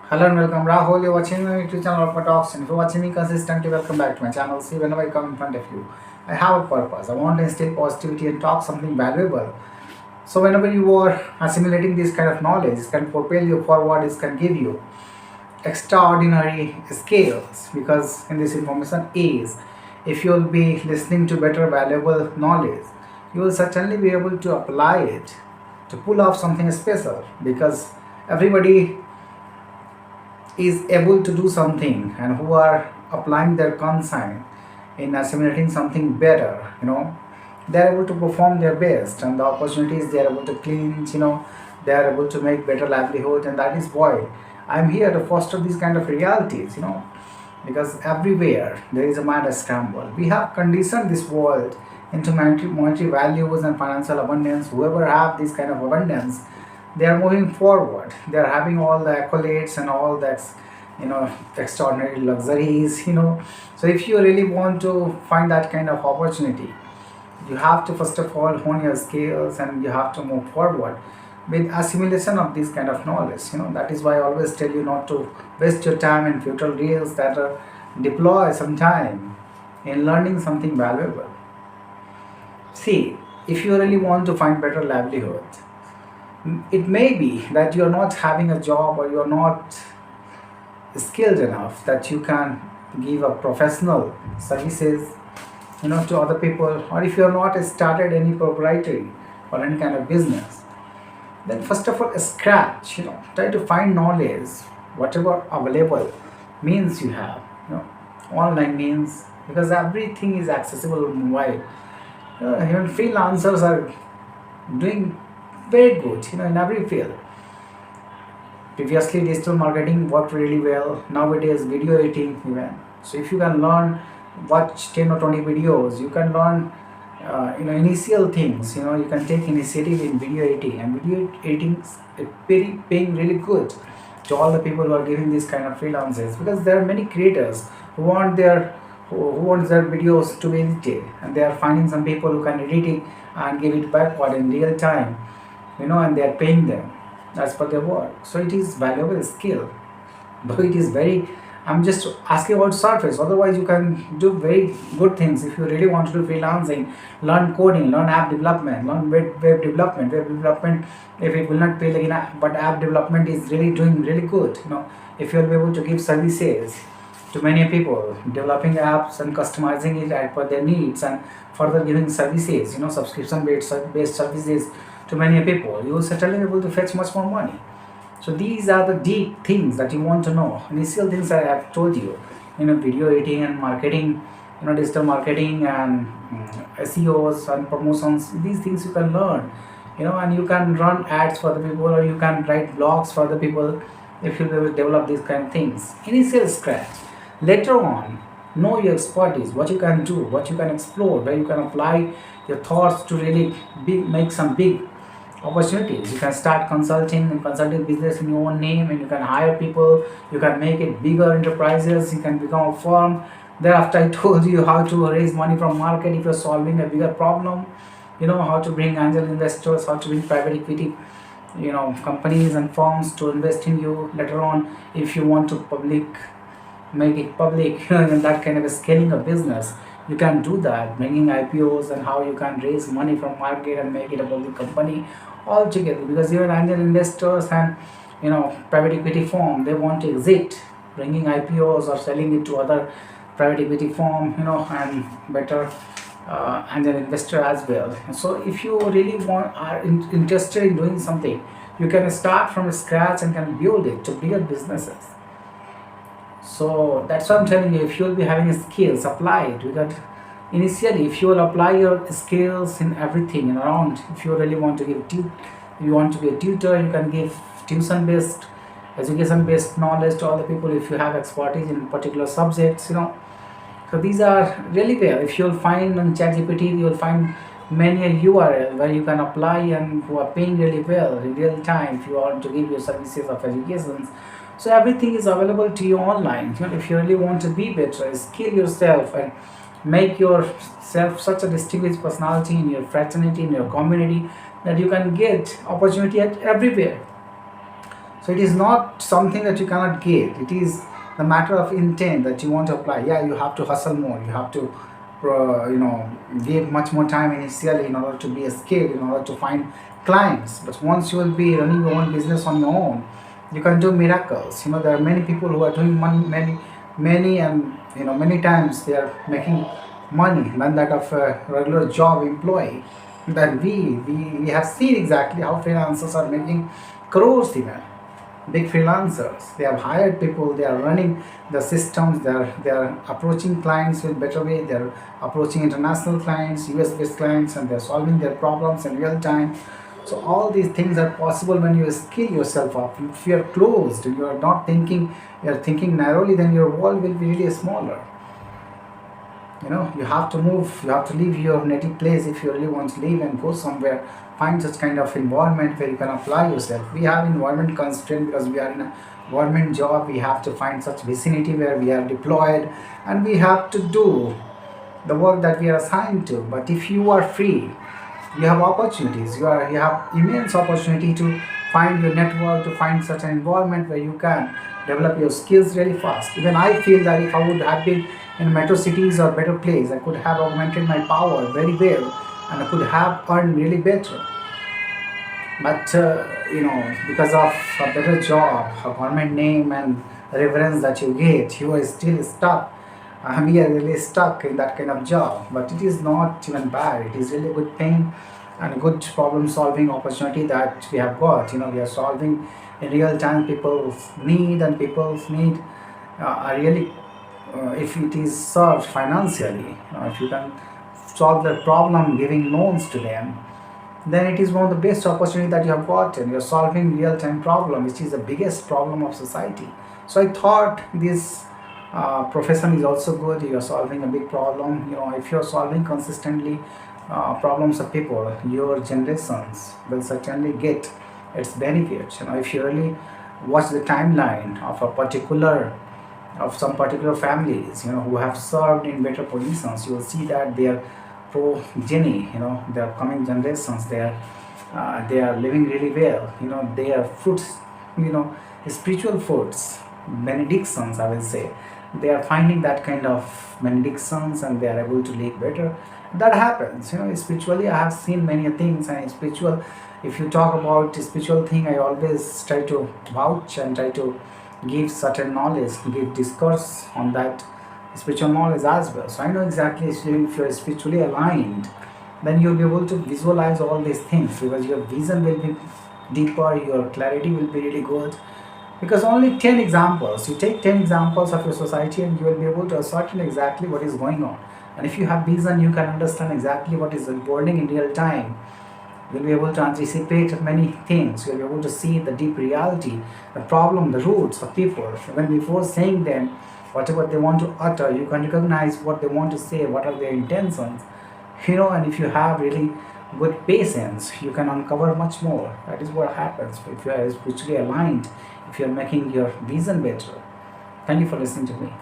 Hello and welcome, Rahul. You're watching my YouTube channel of Talks, and if you're watching me consistently, welcome back to my channel. See, whenever I come in front of you, I have a purpose. I want to instill positivity and talk something valuable. So, whenever you are assimilating this kind of knowledge, it can propel you forward, it can give you extraordinary skills because in this information is if you will be listening to better valuable knowledge, you will certainly be able to apply it to pull off something special because everybody is able to do something and who are applying their conscience in assimilating something better, they're able to perform their best and the opportunities they're able to clinch, they're able to make better livelihood, and that is why I'm here to foster these kind of realities, because everywhere there is a mad scramble. We have conditioned this world into monetary values and financial abundance. Whoever have this kind of abundance, they are moving forward. They are having all the accolades and all that, extraordinary luxuries. So if you really want to find that kind of opportunity, you have to first of all hone your skills and you have to move forward with assimilation of this kind of knowledge. That is why I always tell you not to waste your time in futile reels, that are deploy some time in learning something valuable. See, if you really want to find better livelihood, it may be that you're not having a job or you're not skilled enough that you can give a professional services, to other people, or if you're not started any proprietary or any kind of business, then first of all scratch, try to find knowledge whatever available means you have, online means, because everything is accessible on mobile. Even freelancers are doing very good, in every field. Previously digital marketing worked really well. Nowadays video editing even. So if you can learn, watch 10 or 20 videos, you can learn initial things. You can take initiative in video editing, and video editing is very paying really good to all the people who are giving these kind of freelances, because there are many creators who want who wants their videos to be edited, and they are finding some people who can edit it and give it backward in real time, and they are paying them as per their work. So it is valuable skill, though it is very. I'm just asking about surface. Otherwise, you can do very good things if you really want to do freelancing. Learn coding, learn app development, learn web development. Web development, if it will not pay like but app development is really doing really good. If you'll be able to give services to many people, developing apps and customizing it as per their needs, and further giving services, subscription based services to many people, you will certainly be able to fetch much more money. So these are the deep things that you want to know. Initial things I have told you, video editing and marketing, digital marketing and SEOs and promotions. These things you can learn, and you can run ads for the people, or you can write blogs for the people if you will develop these kind of things. Initial scratch. Later on, know your expertise, what you can do, what you can explore, where you can apply your thoughts to really make some big opportunities. You can start consulting business in your own name, and you can hire people, you can make it bigger enterprises, you can become a firm. Thereafter I told you how to raise money from market if you're solving a bigger problem, how to bring angel investors, how to bring private equity, companies and firms to invest in you. Later on, if you want to make it public, in that kind of a scaling of business, you can do that, bringing IPOs and how you can raise money from market and make it a public company all together. Because even angel investors and private equity firm, they want to exit, bringing IPOs or selling it to other private equity firm, and better angel investor as well. So if you really are interested in doing something, you can start from scratch and can build it to bigger businesses. So that's what I'm telling you. If you'll be having skills, apply it. Because initially, if you will apply your skills in everything and around, if you really want to you want to be a tutor, you can give tuition-based, education-based knowledge to all the people. If you have expertise in particular subjects, So these are really there. If you'll find on ChatGPT, you'll find many a URL where you can apply and who are paying really well in real time if you want to give your services of education. So everything is available to you online. If you really want to be better, skill yourself and make yourself such a distinguished personality in your fraternity, in your community, that you can get opportunity at everywhere. So it is not something that you cannot get. It is the matter of intent that you want to apply. Yeah, you have to hustle more. You have to, give much more time initially in order to be a skill, in order to find clients. But once you will be running your own business on your own, you can do miracles. There are many people who are doing many, and many times they are making money than that of a regular job employee. Then we have seen exactly how freelancers are making crores even. Big freelancers, they have hired people, they are running the systems, they are approaching clients with better way, they are approaching international clients, US based clients, and they are solving their problems in real time. So all these things are possible when you skill yourself up. If you are closed, you are not thinking, you are thinking narrowly, then your world will be really smaller. You have to move, you have to leave your native place if you really want to live and go somewhere. Find such kind of environment where you can apply yourself. We have environment constraint because we are in a government job. We have to find such vicinity where we are deployed, and we have to do the work that we are assigned to. But if you are free, you have opportunities, you have immense opportunity to find your network, to find such an environment where you can develop your skills really fast. Even I feel that if I would have been in metro cities or better place, I could have augmented my power very well, and I could have earned really better. But because of a better job, a government name, and reverence that you get, you are still stuck. We are really stuck in that kind of job. But it is not even bad. It is really good thing and a good problem solving opportunity that we have got. We are solving in real time people's need, and people's need are really, if it is solved financially, if you can solve the problem giving loans to them, then it is one of the best opportunity that you have gotten. You're solving real-time problem, which is the biggest problem of society. So I thought this profession is also good. You're solving a big problem. If you're solving consistently problems of people, your generations will certainly get its benefits. If you really watch the timeline of of some particular families, who have served in better positions, you will see that they are progeny, their coming generations, they are living really well. Their fruits, spiritual fruits, benedictions, I will say, they are finding that kind of benedictions, and they are able to live better. That happens. Spiritually I have seen many things, and spiritual, if you talk about spiritual thing, I always try to vouch and try to give certain knowledge, give discourse on that spiritual knowledge as well. So I know exactly, if you're spiritually aligned, then you'll be able to visualize all these things, because your vision will be deeper, your clarity will be really good. Because only 10 examples, you take 10 examples of your society, and you will be able to ascertain exactly what is going on. And if you have vision, you can understand exactly what is unfolding in real time. You'll be able to anticipate many things. You'll be able to see the deep reality, the problem, the roots of people. Even before saying them, whatever they want to utter, you can recognize what they want to say, what are their intentions. And if you have really good patience, you can uncover much more. That is what happens if you are spiritually aligned, if you are making your vision better. Thank you for listening to me.